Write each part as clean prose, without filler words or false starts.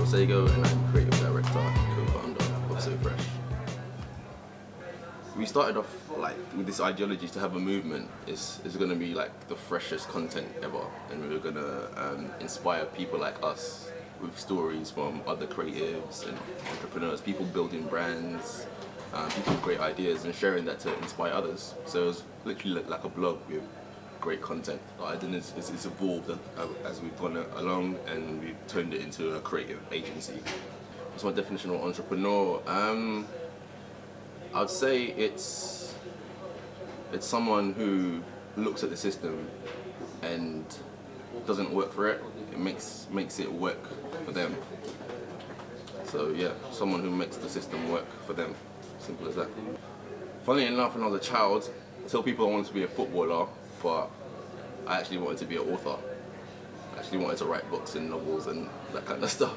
Gerald Sagoe and I'm creative director and co-founder of Sofraiche. We started off like with this ideology to have a movement. It's going to be like the freshest content ever, and we were going to inspire people like us with stories from other creatives and entrepreneurs, people building brands, people with great ideas, and sharing that to inspire others. So it was literally like a blog with great content. It's evolved as we've gone along, and we've turned it into a creative agency. What's my definition of entrepreneur? I'd say it's someone who looks at the system and doesn't work for it. It makes it work for them. So yeah, someone who makes the system work for them. Simple as that. Funnily enough, when I was a child, I tell people I wanted to be a footballer, but I actually wanted to be an author. I actually wanted to write books and novels and that kind of stuff.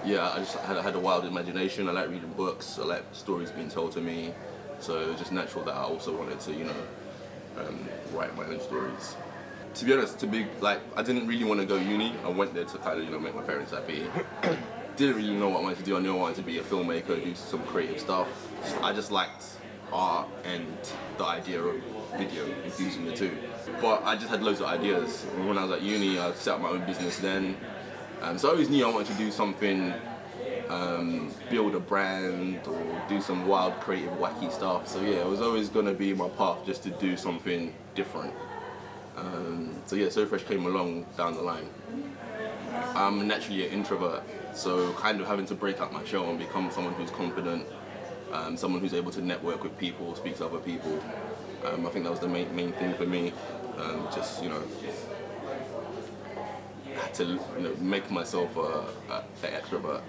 Yeah, I had a wild imagination. I like reading books. I like stories being told to me. So it was just natural that I also wanted to, you know, write my own stories. To be honest, I didn't really want to go uni. I went there to kind of, you know, make my parents happy. I didn't really know what I wanted to do. I knew I wanted to be a filmmaker, do some creative stuff. I just liked art and the idea of video, infusing the two. But I just had loads of ideas. When I was at uni, I set up my own business then. So I always knew I wanted to do something, build a brand or do some wild, creative, wacky stuff. So yeah, it was always going to be my path just to do something different. So yeah, Sofraiche came along down the line. I'm naturally an introvert, so kind of having to break out my shell and become someone who's confident, someone who's able to network with people, speak to other people. I think that was the main thing for me. Just, you know, had to, you know, make myself an extrovert.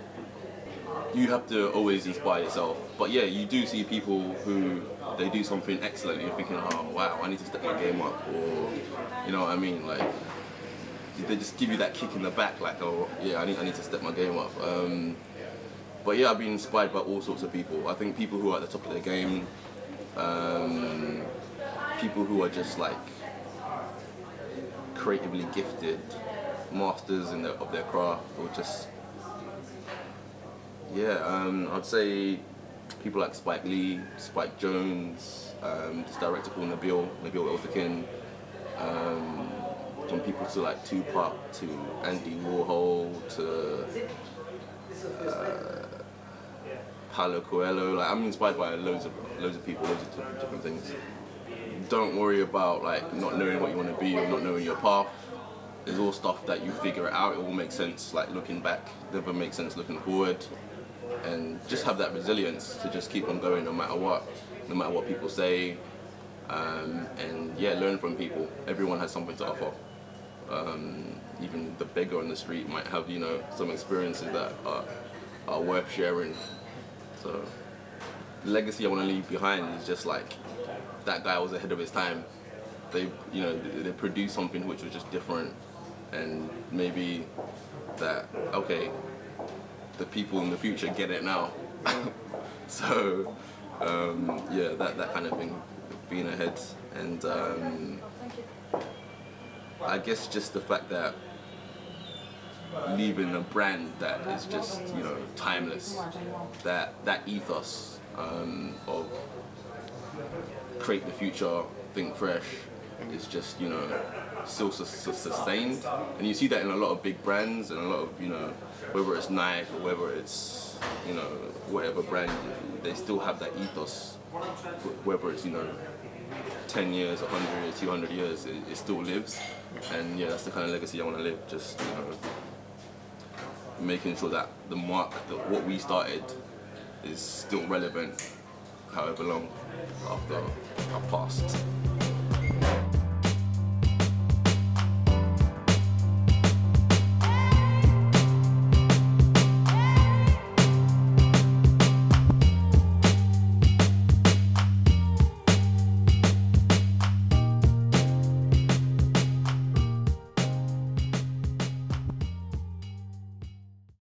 You have to always inspire yourself, but yeah, you do see people who they do something excellent and you're thinking, oh wow, I need to step my game up, or you know what I mean, like they just give you that kick in the back, like, oh yeah, I need to step my game up. But yeah, I've been inspired by all sorts of people. I think people who are at the top of their game, people who are just like creatively gifted, masters of their craft, or just, yeah, I'd say people like Spike Lee, Spike Jones, this director called Nabil Eltekin, from people to like Tupac, to Andy Warhol, to Omara-Okello. Like, I'm inspired by loads of people, loads of different things. Don't worry about like not knowing what you want to be or not knowing your path. It's all stuff that you figure it out. It will make sense like looking back, never makes sense looking forward. And just have that resilience to just keep on going no matter what people say. And yeah, learn from people. Everyone has something to offer. Even the beggar on the street might have, you know, some experiences that are worth sharing. So the legacy I want to leave behind is just like, that guy was ahead of his time. They produced something which was just different, and maybe that, okay, the people in the future get it now. So yeah, that kind of thing, being ahead. And I guess just the fact that leaving a brand that is just, you know, timeless, that ethos of create the future, think fresh, is just, you know, still sustained. And you see that in a lot of big brands and a lot of, you know, whether it's Nike or whether it's, you know, whatever brand, they still have that ethos. Whether it's, you know, 10 years, 100 years, 200 years, it still lives. And yeah, that's the kind of legacy I want to live. Just, you know, making sure that the mark, that what we started, is still relevant however long after I've passed.